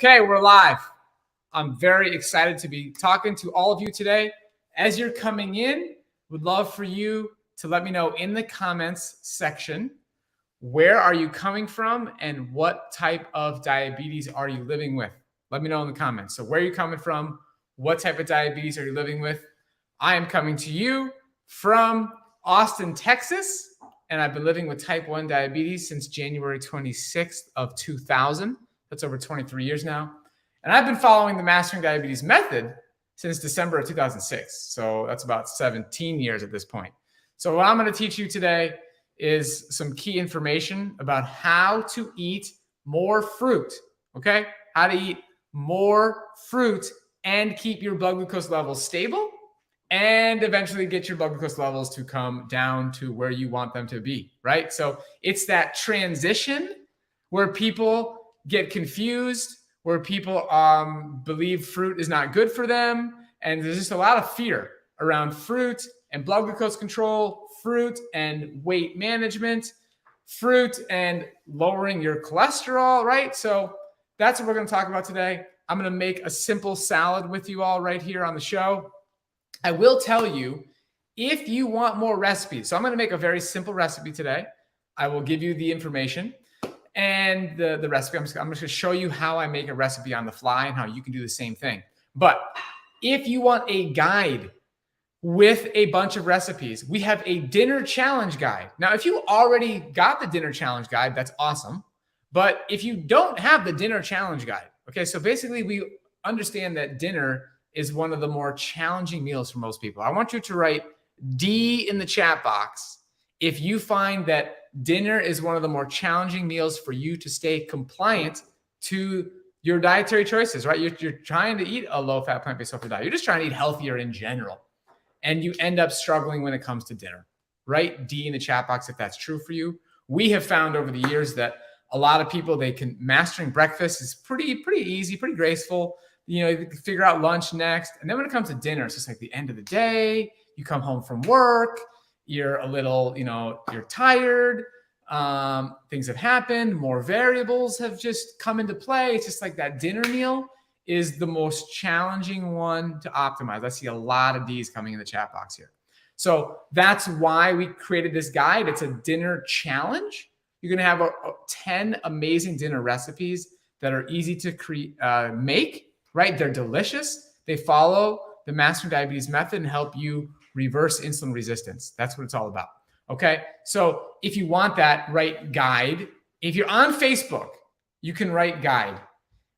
Okay, we're live. I'm very excited to be talking to all of you today. As you're coming in, would love for you to let me know in the comments section, where are you coming from and what type of diabetes are you living with? Let me know in the comments. So where are you coming from? What type of diabetes are you living with? I am coming to you from Austin, Texas, and I've been living with type 1 diabetes since January 26th of 2000. That's over 23 years now. And I've been following the Mastering Diabetes method since December of 2006. So that's about 17 years at this point. So what I'm going to teach you today is some key information about how to eat more fruit, okay? How to eat more fruit and keep your blood glucose levels stable and eventually get your blood glucose levels to come down to where you want them to be, right? So it's that transition where people get confused, where people believe fruit is not good for them. And there's just a lot of fear around fruit and blood glucose control, fruit and weight management, fruit and lowering your cholesterol, right? So that's what we're going to talk about today. I'm going to make a simple salad with you all right here on the show. I will tell you, if you want more recipes, so I'm going to make a very simple recipe today. I will give you the information and the recipe. I'm just going to show you how I make a recipe on the fly and how you can do the same thing. But if you want a guide with a bunch of recipes, we have a dinner challenge guide. Now, if you already got the dinner challenge guide, that's awesome. But if you don't have the dinner challenge guide, okay, so basically we understand that dinner is one of the more challenging meals for most people. I want you to write D in the chat box if you find that dinner is one of the more challenging meals for you to stay compliant to your dietary choices, right? You're trying to eat a low-fat, plant-based soul food diet. You're just trying to eat healthier in general. And you end up struggling when it comes to dinner. Write D in the chat box if that's true for you. We have found over the years that a lot of people, mastering breakfast is pretty easy, pretty graceful. You know, you can figure out lunch next. And then when it comes to dinner, it's just like the end of the day. You come home from work. You're a little, you're tired. Things have happened. More variables have just come into play. It's just like that dinner meal is the most challenging one to optimize. I see a lot of D's coming in the chat box here. So that's why we created this guide. It's a dinner challenge. You're going to have 10 amazing dinner recipes that are easy to make, right? They're delicious. They follow the Mastering Diabetes method and help you reverse insulin resistance. That's what it's all about. Okay. So if you want that, write guide. If you're on Facebook, you can write guide,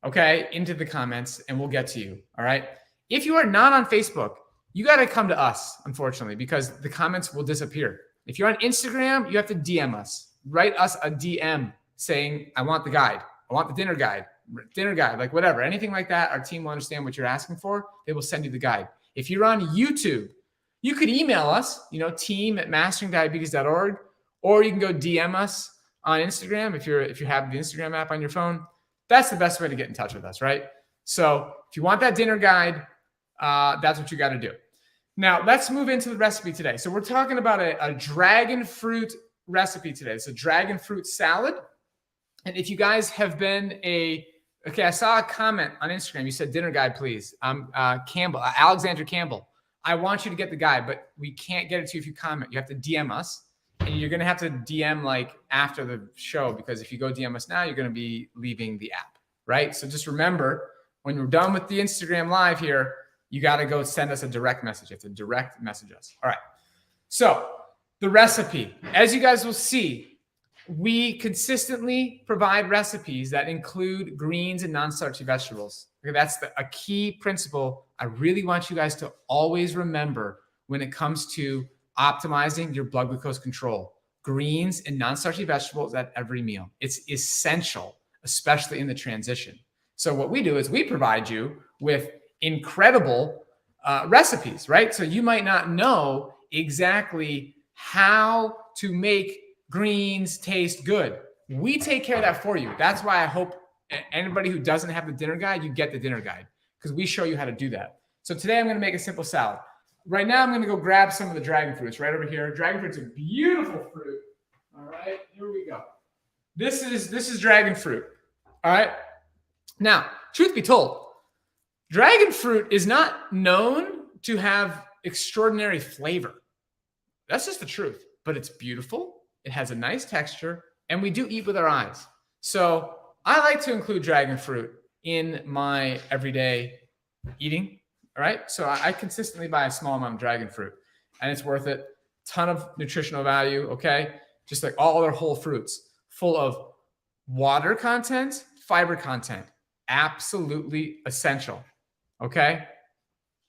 okay, into the comments and we'll get to you. All right. If you are not on Facebook, you got to come to us, unfortunately, because the comments will disappear. If you're on Instagram, you have to DM us. Write us a DM saying, I want the guide. I want the dinner guide, like whatever, anything like that. Our team will understand what you're asking for. They will send you the guide. If you're on YouTube, you could email us, team@masteringdiabetes.org, or you can go DM us on Instagram if you have the Instagram app on your phone. That's the best way to get in touch with us, right? So if you want that dinner guide, that's what you got to do. Now, let's move into the recipe today. So we're talking about a dragon fruit recipe today. It's a dragon fruit salad. And if you guys have been I saw a comment on Instagram. You said dinner guide, please. Alexander Campbell. I want you to get the guide, but we can't get it to you if you comment. You have to DM us, and you're going to have to DM like after the show, because if you go DM us now, you're going to be leaving the app, right? So just remember, when we're done with the Instagram live here, you got to go send us a direct message. You have to direct message us. All right. So the recipe, as you guys will see, we consistently provide recipes that include greens and non-starchy vegetables. Okay, that's a key principle I really want you guys to always remember when it comes to optimizing your blood glucose control. Greens and non-starchy vegetables at every meal. It's essential, especially in the transition. So what we do is we provide you with incredible recipes, right? So you might not know exactly how to make greens taste good. We take care of that for you. That's why I hope anybody who doesn't have the dinner guide, you get the dinner guide, because we show you how to do that. So today I'm going to make a simple salad. Right now I'm going to go grab some of the dragon fruits right over here. Dragon fruit's a beautiful fruit. All right, here we go. This is dragon fruit. All right. Now, truth be told, dragon fruit is not known to have extraordinary flavor. That's just the truth, but it's beautiful. It has a nice texture, and we do eat with our eyes. So I like to include dragon fruit in my everyday eating. All right. So I consistently buy a small amount of dragon fruit, and it's worth it. Ton of nutritional value. Okay. Just like all other whole fruits, full of water content, fiber content, absolutely essential. Okay.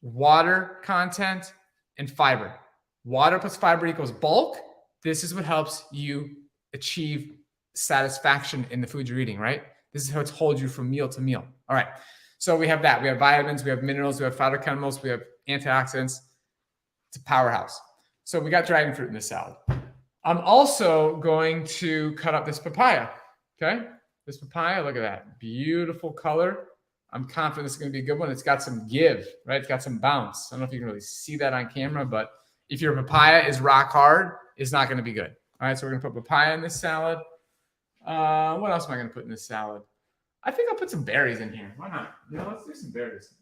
Water content and fiber. Water plus fiber equals bulk. This is what helps you achieve satisfaction in the food you're eating, right? This is how it's holds you from meal to meal. All right. So we have that. We have vitamins, we have minerals, we have phytochemicals, we have antioxidants. It's a powerhouse. So we got dragon fruit in this salad. I'm also going to cut up this papaya. Okay. This papaya, look at that. Beautiful color. I'm confident this is going to be a good one. It's got some give, right? It's got some bounce. I don't know if you can really see that on camera, but if your papaya is rock hard, it's not going to be good. All right. So we're going to put papaya in this salad. What else am I going to put in this salad? I think I'll put some berries in here. Why not? Let's do some berries.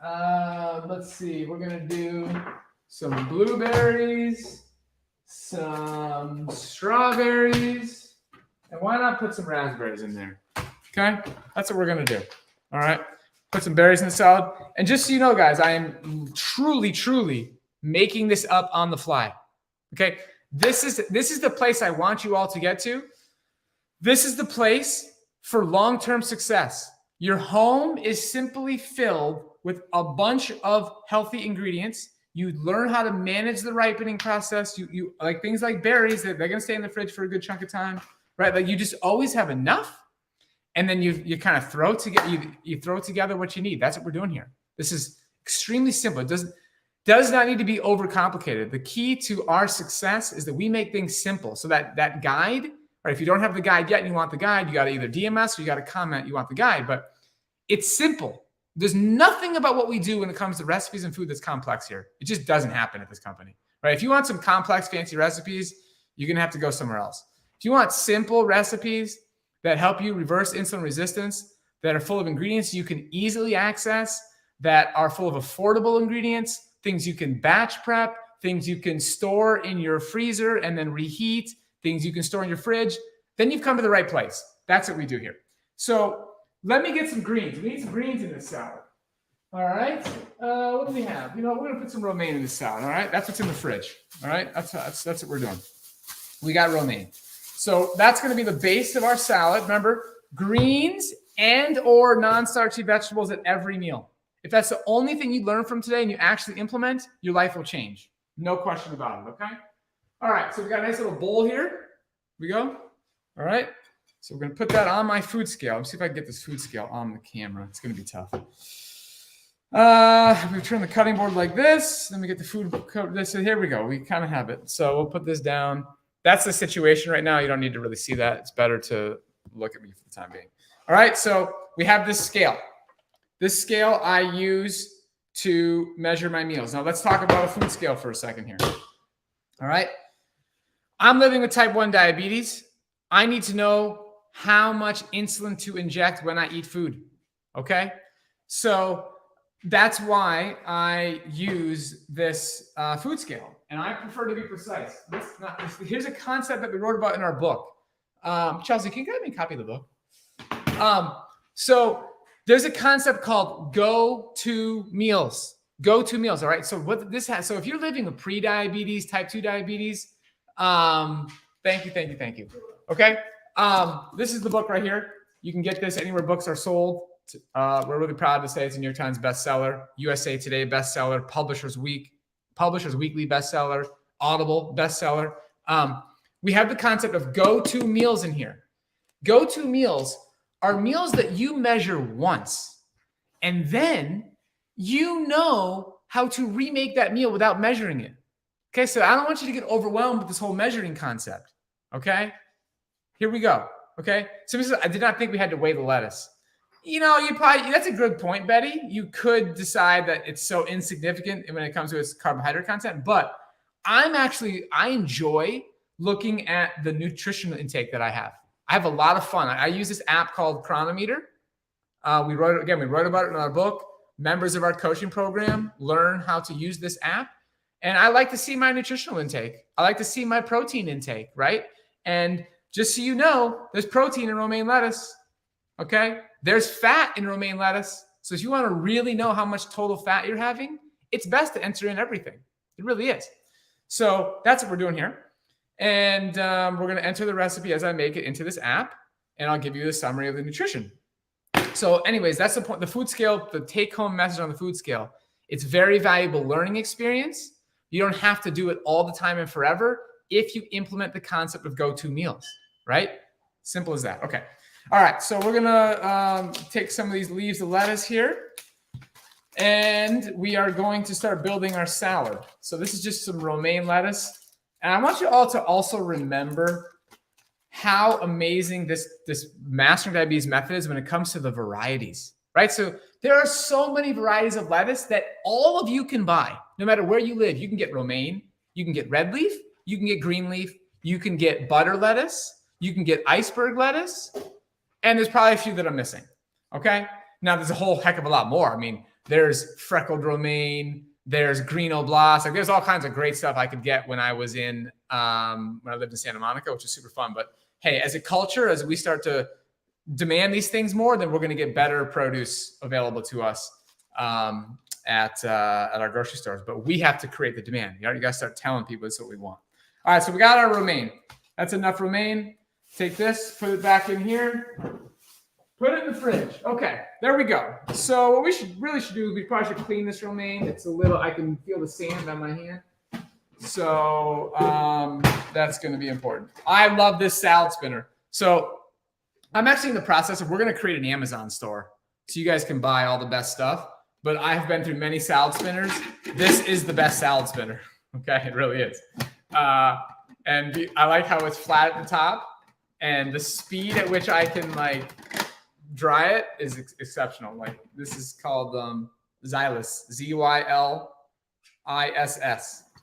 Let's see. We're going to do some blueberries, some strawberries, and why not put some raspberries in there? Okay? That's what we're going to do. All right? Put some berries in the salad. And just so you know, guys, I am truly, truly making this up on the fly. Okay? This is the place I want you all to get to. This is the place for long-term success. Your home is simply filled with a bunch of healthy ingredients. You learn how to manage the ripening process. You like things like berries that they're going to stay in the fridge for a good chunk of time, right? Like you just always have enough. And then you kind of throw together, you throw together what you need. That's what we're doing here. This is extremely simple. It does not need to be overcomplicated. The key to our success is that we make things simple. So that guide, right? If you don't have the guide yet and you want the guide, you got to either DM us or you got to comment you want the guide. But it's simple. There's nothing about what we do when it comes to recipes and food that's complex here. It just doesn't happen at this company, right? If you want some complex, fancy recipes, you're going to have to go somewhere else. If you want simple recipes that help you reverse insulin resistance, that are full of ingredients you can easily access, that are full of affordable ingredients, things you can batch prep, things you can store in your freezer and then reheat, things you can store in your fridge, then you've come to the right place. That's what we do here. So let me get some greens. We need some greens in this salad. All right. What do we have? We're going to put some romaine in this salad. All right. That's what's in the fridge. All right. That's what we're doing. We got romaine. So that's going to be the base of our salad. Remember, greens and or non-starchy vegetables at every meal. If that's the only thing you learn from today and you actually implement, your life will change. No question about it. Okay. All right. So we got a nice little bowl here. Here we go. All right. So we're going to put that on my food scale. Let's see if I can get this food scale on the camera. It's going to be tough. We turn the cutting board like this. Then we get the food coat. So here we go. We kind of have it. So we'll put this down. That's the situation right now. You don't need to really see that. It's better to look at me for the time being. All right. So we have this scale. This scale I use to measure my meals. Now let's talk about a food scale for a second here. All right. I'm living with type 1 diabetes. I need to know how much insulin to inject when I eat food. Okay. So that's why I use this food scale. And I prefer to be precise. Here's a concept that we wrote about in our book. Chelsea, can you get me a copy of the book? So there's a concept called go-to meals. Go-to meals. All right. So what this has, so if you're living with pre-diabetes, type 2 diabetes, thank you. Okay. This is the book right here. You can get this anywhere books are sold. We're really proud to say it's a New York Times bestseller, USA Today bestseller, Publishers Weekly bestseller, Audible bestseller. We have the concept of go-to meals in here. Go-to meals are meals that you measure once, and then you know how to remake that meal without measuring it. Okay, so I don't want you to get overwhelmed with this whole measuring concept. Okay, here we go. Okay, so I did not think we had to weigh the lettuce. That's a good point, Betty. You could decide that it's so insignificant when it comes to its carbohydrate content, but I enjoy looking at the nutritional intake that I have. I have a lot of fun. I use this app called Chronometer. We wrote about it in our book. Members of our coaching program learn how to use this app. And I like to see my nutritional intake. I like to see my protein intake, right? And just so you know, there's protein in romaine lettuce, okay? There's fat in romaine lettuce. So if you want to really know how much total fat you're having, it's best to enter in everything. It really is. So that's what we're doing here. And we're going to enter the recipe as I make it into this app, and I'll give you a summary of the nutrition. So anyways, that's the point. The food scale, the take-home message on the food scale, it's very valuable learning experience. You don't have to do it all the time and forever if you implement the concept of go-to meals, right? Simple as that. Okay. All right. So we're going to take some of these leaves of lettuce here, and we are going to start building our salad. So this is just some romaine lettuce. And I want you all to also remember how amazing this mastering diabetes method is when it comes to the varieties, right? So there are so many varieties of lettuce that all of you can buy, no matter where you live. You can get romaine, you can get red leaf, you can get green leaf, you can get butter lettuce, you can get iceberg lettuce, and there's probably a few that I'm missing, okay? Now, there's a whole heck of a lot more. I mean, there's freckled romaine, there's green oblast. Like, there's all kinds of great stuff I could get when I was in, when I lived in Santa Monica, which is super fun. But hey, as a culture, as we start to demand these things more, then we're going to get better produce available to us at our grocery stores. But we have to create the demand. You got to start telling people this is what we want. All right, so we got our romaine. That's enough romaine. Take this, put it back in here, put it in the fridge. Okay, there we go. So what we really should do is we probably should clean this romaine. It's a little, I can feel the sand on my hand. So that's going to be important. I love this salad spinner. So I'm actually in the process of, we're going to create an Amazon store so you guys can buy all the best stuff. But I have been through many salad spinners. This is the best salad spinner. Okay, it really is. And I like how it's flat at the top, and the speed at which I can like dry it is exceptional. Like, this is called Xylus, Zyliss,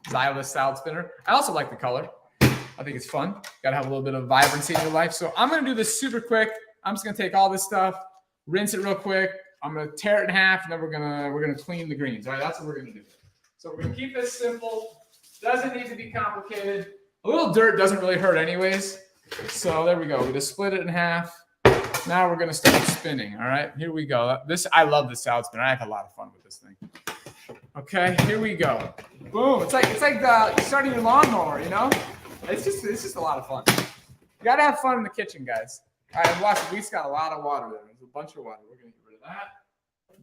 Xylus salad spinner. I also like the color. I think it's fun. Got to have a little bit of vibrancy in your life. So I'm going to do this super quick. I'm just going to take all this stuff, rinse it real quick. I'm going to tear it in half, and then we're going to clean the greens. All right, that's what we're going to do. So we're going to keep this simple. Doesn't need to be complicated. A little dirt doesn't really hurt anyways. So there we go. We just split it in half. Now we're going to start spinning. All right, here we go. I love the salad spinner. I have a lot of fun with this thing. Okay, here we go. Boom. It's like starting your lawnmower, you know? It's just a lot of fun. You got to have fun in the kitchen, guys. All right, watch it. We just got a lot of water there. There's a bunch of water. We're going to get rid of that.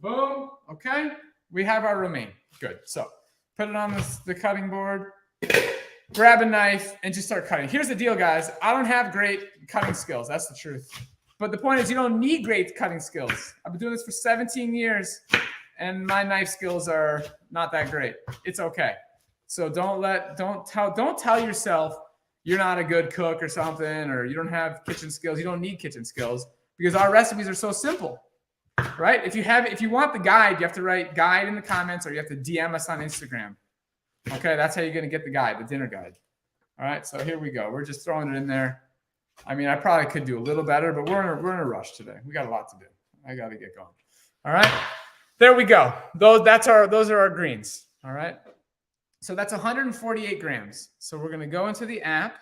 Boom. Okay. We have our romaine. Good. So put it on the cutting board. Grab a knife and just start cutting. Here's the deal, guys. I don't have great cutting skills. That's the truth. But the point is, you don't need great cutting skills. I've been doing this for 17 years, and my knife skills are not that great. It's okay. So don't tell yourself you're not a good cook or something, or you don't have kitchen skills. You don't need kitchen skills, because our recipes are so simple, right? If you want the guide, you have to write guide in the comments, or you have to DM us on Instagram. Okay, that's how you're going to get the guide, the dinner guide. All right, so here we go. We're just throwing it in there. I mean, I probably could do a little better, but we're in a rush today. We got a lot to do. I got to get going. All right, there we go. Those are our greens. All right, so that's 148 grams. So we're going to go into the app.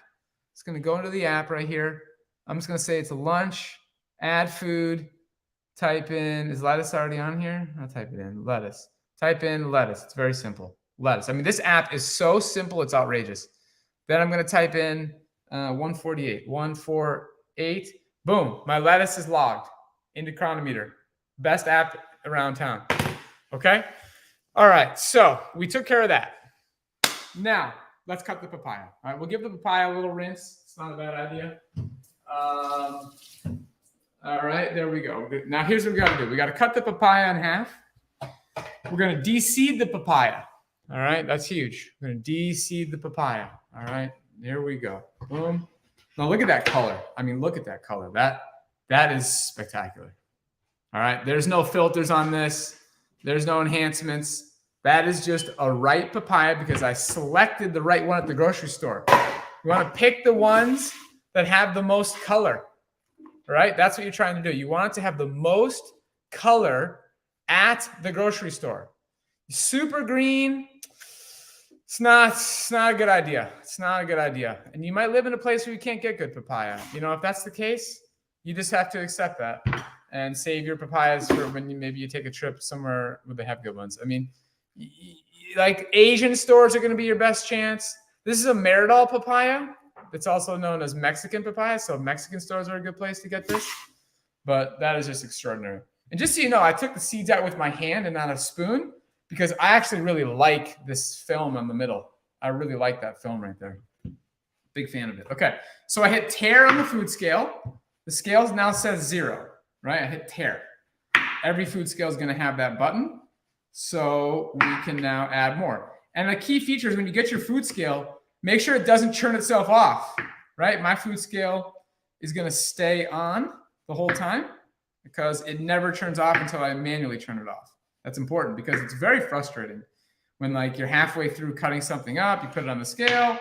It's going to go into the app right here. I'm just going to say it's a lunch. Add food. Type in, is lettuce already on here? I'll type it in, lettuce. Type in lettuce. It's very simple. Lettuce. I mean, this app is so simple, it's outrageous. Then I'm going to type in 148. Boom. My lettuce is logged into Chronometer. Best app around town. Okay? All right. So we took care of that. Now, let's cut the papaya. All right. We'll give the papaya a little rinse. It's not a bad idea. All right. There we go. Now, here's what we got to do. We got to cut the papaya in half. We're going to de-seed the papaya. All right, that's huge. We're going to de-seed the papaya. All right, there we go. Boom. Now look at that color. I mean, look at that color. That is spectacular. All right, there's no filters on this. There's no enhancements. That is just a ripe papaya because I selected the right one at the grocery store. You want to pick the ones that have the most color. All right, that's what you're trying to do. You want it to have the most color at the grocery store. Super green, it's not a good idea. It's not a good idea. And you might live in a place where you can't get good papaya. You know, if that's the case, you just have to accept that and save your papayas for when maybe you take a trip somewhere where they have good ones. I mean, like Asian stores are going to be your best chance. This is a Meridol papaya. It's also known as Mexican papaya. So Mexican stores are a good place to get this. But that is just extraordinary. And just so you know, I took the seeds out with my hand and not a spoon because I actually really like this film in the middle. I really like that film right there. Big fan of it. Okay, so I hit tear on the food scale. The scale now says 0, right? I hit tear. Every food scale is going to have that button. So we can now add more. And the key feature is when you get your food scale, make sure it doesn't turn itself off, right? My food scale is going to stay on the whole time because it never turns off until I manually turn it off. That's important because it's very frustrating when like you're halfway through cutting something up, you put it on the scale,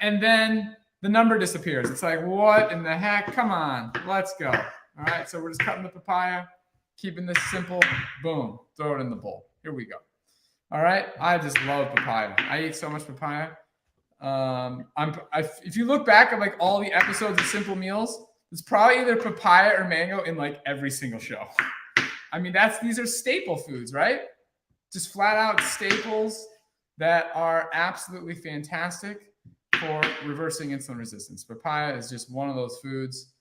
and then the number disappears. It's like, what in the heck? Come on, let's go. All right, so we're just cutting the papaya, keeping this simple. Boom, throw it in the bowl. Here we go. All right, I just love papaya. I eat so much papaya. If you look back at like all the episodes of Simple Meals, it's probably either papaya or mango in like every single show. I mean, these are staple foods, right? Just flat out staples that are absolutely fantastic for reversing insulin resistance. Papaya is just one of those foods.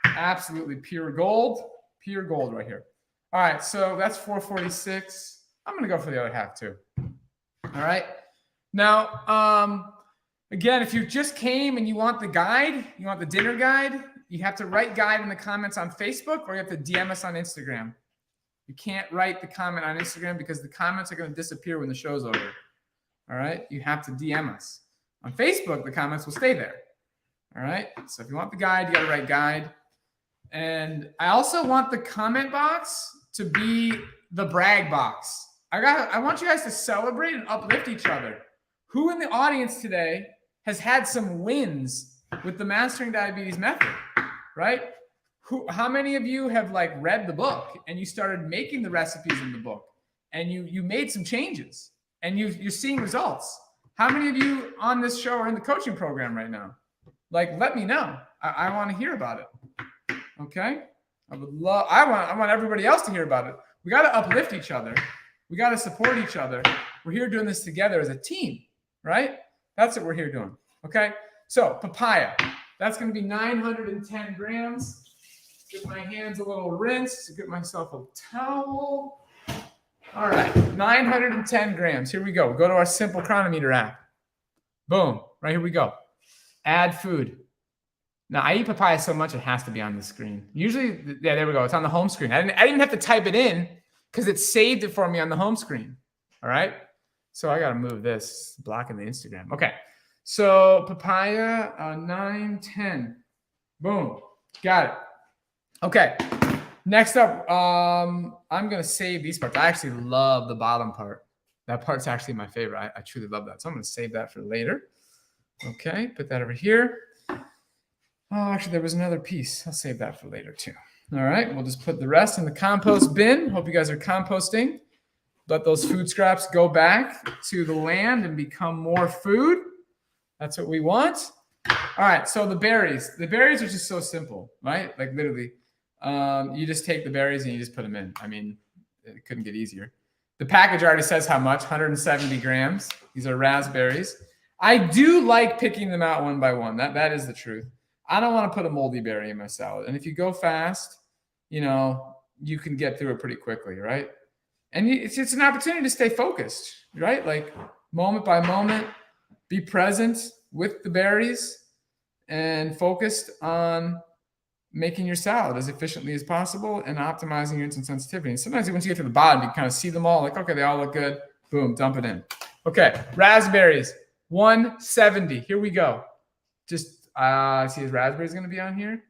Absolutely pure gold right here. All right, so that's 446. I'm going to go for the other half too. All right. Now, again, if you just came and you want the guide, you want the dinner guide, you have to write guide in the comments on Facebook or you have to DM us on Instagram. You can't write the comment on Instagram because the comments are going to disappear when the show's over. All right. You have to DM us. On Facebook, the comments will stay there. All right. So if you want the guide, you got to write guide. And I also want the comment box to be the brag box. I want you guys to celebrate and uplift each other. Who in the audience today has had some wins with the Mastering Diabetes Method, right? How many of you have like read the book and you started making the recipes in the book and you made some changes and you're seeing results? How many of you on this show are in the coaching program right now? Like, let me know. I want to hear about it. Okay. I want everybody else to hear about it. We got to uplift each other. We got to support each other. We're here doing this together as a team, right? That's what we're here doing. Okay. So papaya, that's going to be 910 grams. Get my hands a little rinsed. Get myself a towel. All right. 910 grams. Here we go. Go to our simple chronometer app. Boom. Right here we go. Add food. Now, I eat papaya so much, it has to be on the screen. Usually, yeah, there we go. It's on the home screen. I didn't even have to type it in because it saved it for me on the home screen. All right. So I got to move this, blocking the Instagram. Okay. So papaya, 910. Boom. Got it. Okay. Next up, I'm going to save these parts. I actually love the bottom part. That part's actually my favorite. I truly love that. So I'm going to save that for later. Okay. Put that over here. Oh, actually, there was another piece. I'll save that for later too. All right. We'll just put the rest in the compost bin. Hope you guys are composting. Let those food scraps go back to the land and become more food. That's what we want. All right. So the berries. The berries are just so simple, right? Like literally, you just take the berries and you just put them in. I mean, it couldn't get easier. The package already says how much, 170 grams. These are raspberries. I do like picking them out one by one. That is the truth. I don't want to put a moldy berry in my salad. And if you go fast, you know, you can get through it pretty quickly, right? And it's an opportunity to stay focused, right? Like moment by moment, be present with the berries and focused on making your salad as efficiently as possible and optimizing your insulin sensitivity. And sometimes once you get to the bottom, you kind of see them all like, okay, they all look good. Boom, dump it in. Okay, raspberries, 170. Here we go. Just see his raspberries going to be on here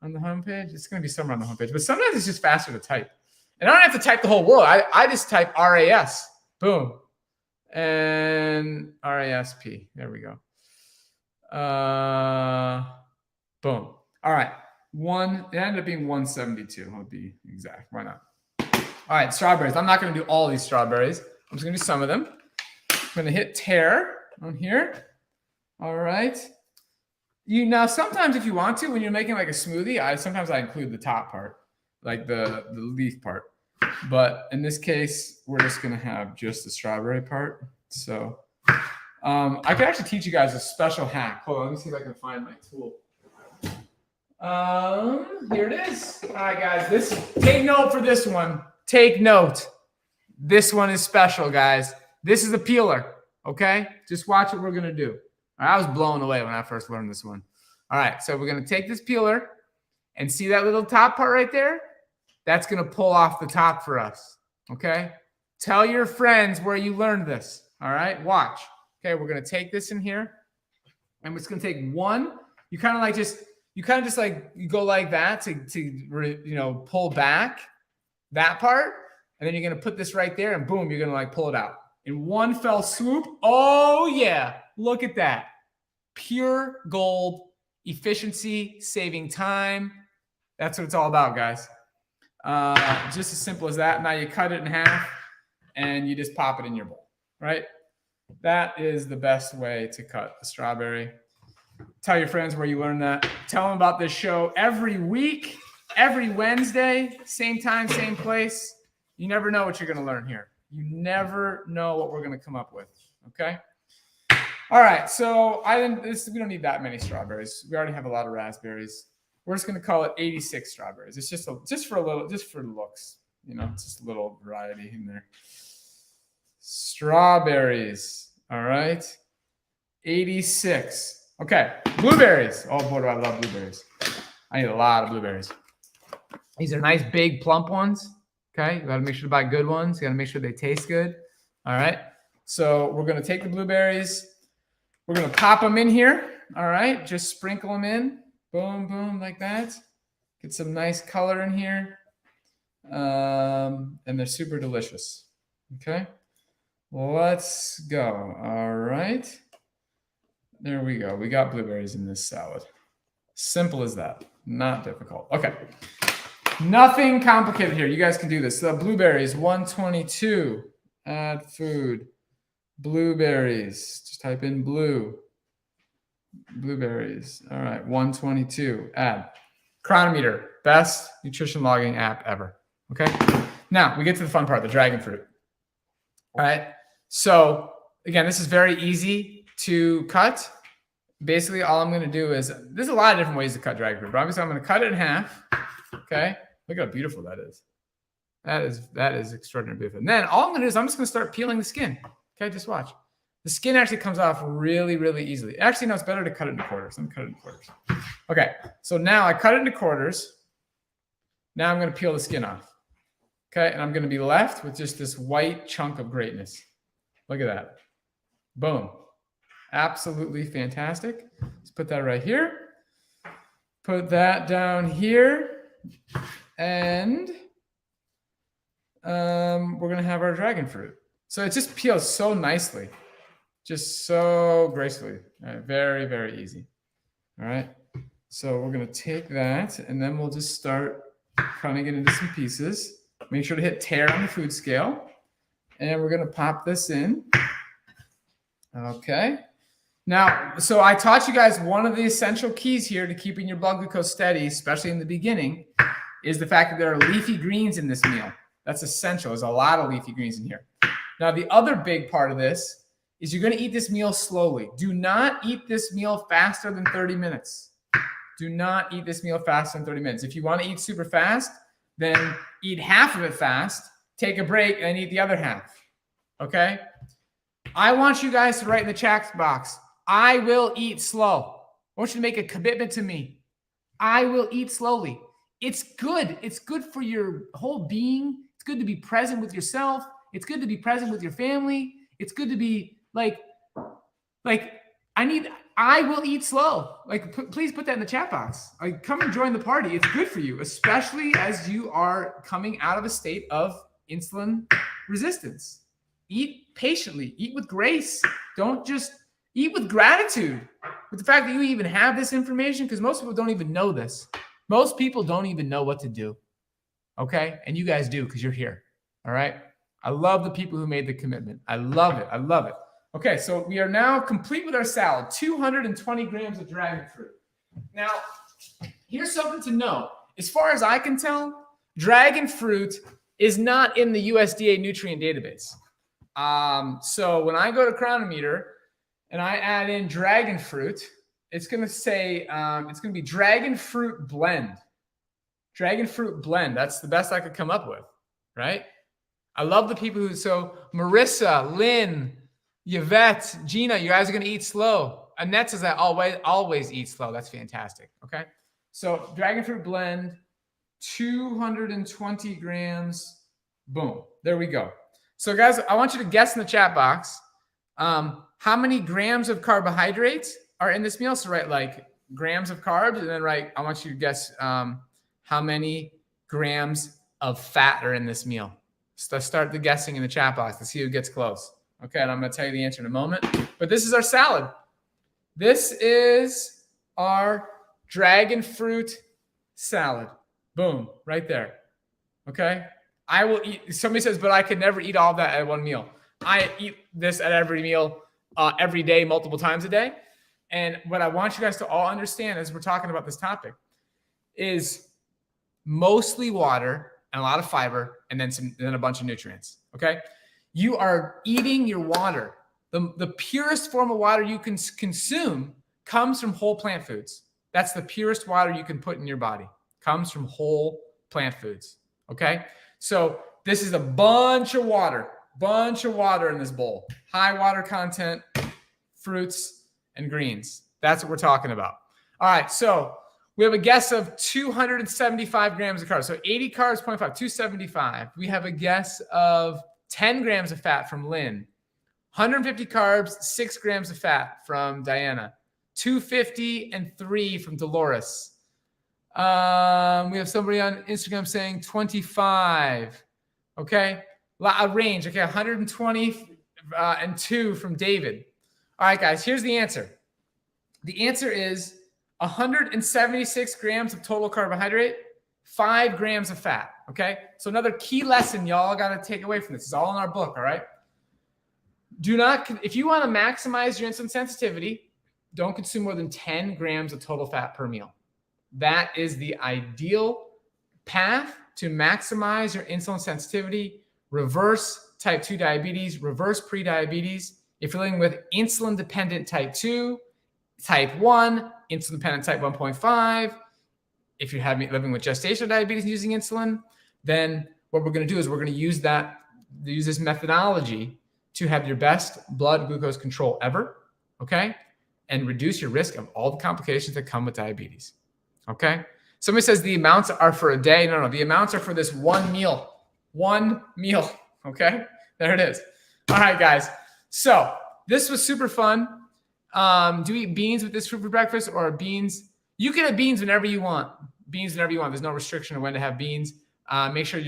on the homepage. It's going to be somewhere on the homepage, but sometimes it's just faster to type. And I don't have to type the whole word. I just type RAS. Boom. And RASP. There we go. Boom. All right. It ended up being 172. I'll be exact. Why not? All right, strawberries. I'm not going to do all these strawberries. I'm just going to do some of them. I'm going to hit tear on here. All right. Now sometimes if you want to, when you're making like a smoothie, sometimes I include the top part, like the leaf part. But in this case, we're just going to have just the strawberry part. So I could actually teach you guys a special hack. Hold on, let me see if I can find my tool. Here it is. All right, guys, take note for this one. Take note. This one is special, guys. This is a peeler, okay? Just watch what we're going to do. All right, I was blown away when I first learned this one. All right, so we're going to take this peeler and see that little top part right there? That's going to pull off the top for us, okay? Tell your friends where you learned this, all right? Watch. Okay, we're going to take this in here, and it's going to take one. You kind of just like you go like that to pull back that part, and then you're going to put this right there, and boom, you're going to like pull it out in one fell swoop. Oh yeah, look at that. Pure gold, efficiency, saving time. That's what it's all about, guys. Just as simple as that. Now you cut it in half and you just pop it in your bowl, right? That is the best way to cut a strawberry. Tell your friends where you learned that. Tell them about this show every week, every Wednesday, same time, same place. You never know what you're going to learn here. You never know what we're going to come up with, okay? All right, so we don't need that many strawberries. We already have a lot of raspberries. We're just going to call it 86 strawberries. It's just for looks, it's just a little variety in there. Strawberries, all right, 86. Okay, blueberries. Oh boy, do I love blueberries. I need a lot of blueberries. These are nice, big, plump ones. Okay, you got to make sure to buy good ones. You got to make sure they taste good. All right, so we're going to take the blueberries. We're going to pop them in here. All right, just sprinkle them in. Boom, boom, like that. Get some nice color in here. And they're super delicious. Okay, let's go. All right. There we go. We got blueberries in this salad. Simple as that. Not difficult. Okay. Nothing complicated here. You guys can do this. So blueberries, 122. Add food. Blueberries. Just type in blueberries. All right. 122. Add. Chronometer. Best nutrition logging app ever. Okay. Now we get to the fun part, the dragon fruit. All right. So again, this is very easy to cut. Basically, all I'm going to do is, there's a lot of different ways to cut dragon fruit, but obviously I'm going to cut it in half. Okay. Look how beautiful that is. That is extraordinarily beautiful. And then all I'm going to do is I'm just going to start peeling the skin. Okay. Just watch. The skin actually comes off really, really easily. Actually, no, it's better to cut it into quarters. I'm going to cut it into quarters. Okay. So now I cut it into quarters. Now I'm going to peel the skin off. Okay. And I'm going to be left with just this white chunk of greatness. Look at that. Boom. Absolutely fantastic. Let's put that right here. Put that down here. And we're going to have our dragon fruit. So it just peels so nicely. Just so gracefully. All right, very, very easy. All right. So we're going to take that, and then we'll just start cutting it into some pieces. Make sure to hit tear on the food scale. And we're going to pop this in. Okay. Now, so I taught you guys one of the essential keys here to keeping your blood glucose steady, especially in the beginning, is the fact that there are leafy greens in this meal. That's essential. There's a lot of leafy greens in here. Now, the other big part of this is you're going to eat this meal slowly. Do not eat this meal faster than 30 minutes. Do not eat this meal faster than 30 minutes. If you want to eat super fast, then eat half of it fast, take a break, and eat the other half. Okay? I want you guys to write in the chat box, I will eat slow. I want you to make a commitment to me. I will eat slowly. It's good. It's good for your whole being. It's good to be present with yourself. It's good to be present with your family. It's good to be I will eat slow. Please put that in the chat box. Come and join the party. It's good for you, especially as you are coming out of a state of insulin resistance. Eat patiently. Eat with grace. Don't just eat with gratitude. With the fact that you even have this information, because most people don't even know this. Most people don't even know what to do. Okay? And you guys do because you're here. All right. I love the people who made the commitment. I love it. I love it. Okay, so we are now complete with our salad. 220 grams of dragon fruit. Now, here's something to know. As far as I can tell, dragon fruit is not in the USDA nutrient database. So when I go to Chronometer and I add in dragon fruit, it's going to say, it's going to be dragon fruit blend. Dragon fruit blend. That's the best I could come up with, right? I love the people who, so Marissa, Lynn, Yvette, Gina, you guys are going to eat slow. Annette says I always eat slow. That's fantastic. Okay. So dragon fruit blend, 220 grams. Boom. There we go. So guys, I want you to guess in the chat box how many grams of carbohydrates are in this meal. So write like grams of carbs, and then write, I want you to guess how many grams of fat are in this meal. So let's start the guessing in the chat box to see who gets close. Okay, and I'm going to tell you the answer in a moment. But this is our salad. This is our dragon fruit salad. Boom, right there. Okay? I will eat, somebody says, but I could never eat all of that at one meal. I eat this at every meal, every day, multiple times a day. And what I want you guys to all understand as we're talking about this topic is mostly water and a lot of fiber, and then a bunch of nutrients. Okay? You are eating your water. The purest form of water you can consume comes from whole plant foods. That's the purest water you can put in your body. Comes from whole plant foods. Okay? So this is a bunch of water in this bowl. High water content, fruits, and greens. That's what we're talking about. All right, so we have a guess of 275 grams of carbs. So 80 carbs, 0.5, 275. We have a guess of 10 grams of fat from Lynn. 150 carbs, 6 grams of fat from Diana. 250 and 3 from Dolores. We have somebody on Instagram saying 25. Okay, a range. Okay, 120 and 2 from David. All right, guys, here's the answer. The answer is 176 grams of total carbohydrate, 5 grams of fat. Okay, so another key lesson y'all got to take away from this. It's all in our book. All right. Do not, if you want to maximize your insulin sensitivity, don't consume more than 10 grams of total fat per meal. That is the ideal path to maximize your insulin sensitivity, reverse type 2 diabetes, reverse prediabetes. If you're living with insulin dependent type 2, type 1, insulin dependent type 1.5, if you're living with gestational diabetes and using insulin, then what we're going to do is we're going to use this methodology to have your best blood glucose control ever, okay? And reduce your risk of all the complications that come with diabetes, okay? Somebody says the amounts are for a day. No, the amounts are for this one meal, okay? There it is. All right, guys. So this was super fun. Do you eat beans with this fruit for breakfast or beans? You can have beans whenever you want. There's no restriction on when to have beans. Make sure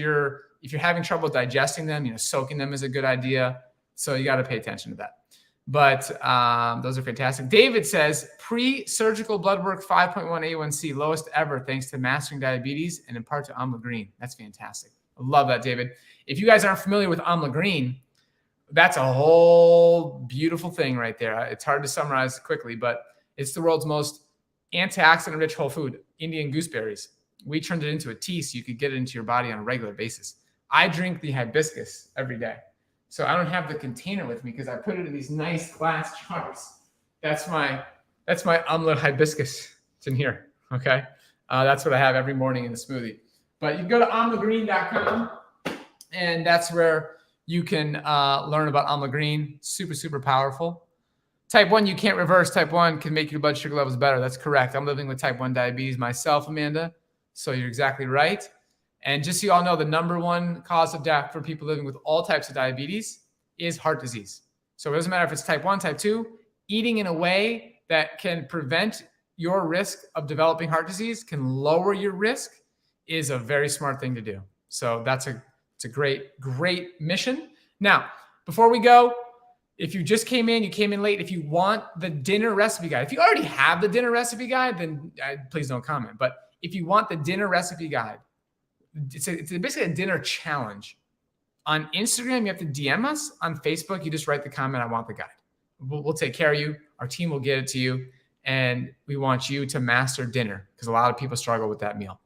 if you're having trouble digesting them, soaking them is a good idea. So you got to pay attention to that. But those are fantastic. David says pre-surgical blood work 5.1 A1C, lowest ever, thanks to mastering diabetes and in part to Amla Green. That's fantastic. I love that, David. If you guys aren't familiar with Amla Green, that's a whole beautiful thing right there. It's hard to summarize quickly, but it's the world's most antioxidant-rich whole food, Indian gooseberries. We turned it into a tea so you could get it into your body on a regular basis. I drink the hibiscus every day. So I don't have the container with me because I put it in these nice glass jars. That's my Amla hibiscus. It's in here, okay? That's what I have every morning in the smoothie. But you can go to amlagreen.com, and that's where you can learn about Amla Green. Super, super powerful. Type 1, you can't reverse. Type 1 can make your blood sugar levels better. That's correct. I'm living with type 1 diabetes myself, Amanda. So you're exactly right. And just so you all know, the number one cause of death for people living with all types of diabetes is heart disease. So it doesn't matter if it's type 1, type 2, eating in a way that can prevent your risk of developing heart disease, can lower your risk, is a very smart thing to do. So it's a great, great mission. Now, before we go, if you just came in, you came in late, if you want the dinner recipe guide, if you already have the dinner recipe guide, then please don't comment. But if you want the dinner recipe guide, it's basically a dinner challenge. On Instagram, you have to DM us. On Facebook, you just write the comment, I want the guide. We'll take care of you. Our team will get it to you. And we want you to master dinner because a lot of people struggle with that meal.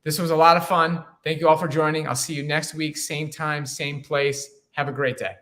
This was a lot of fun. Thank you all for joining. I'll see you next week, same time, same place. Have a great day.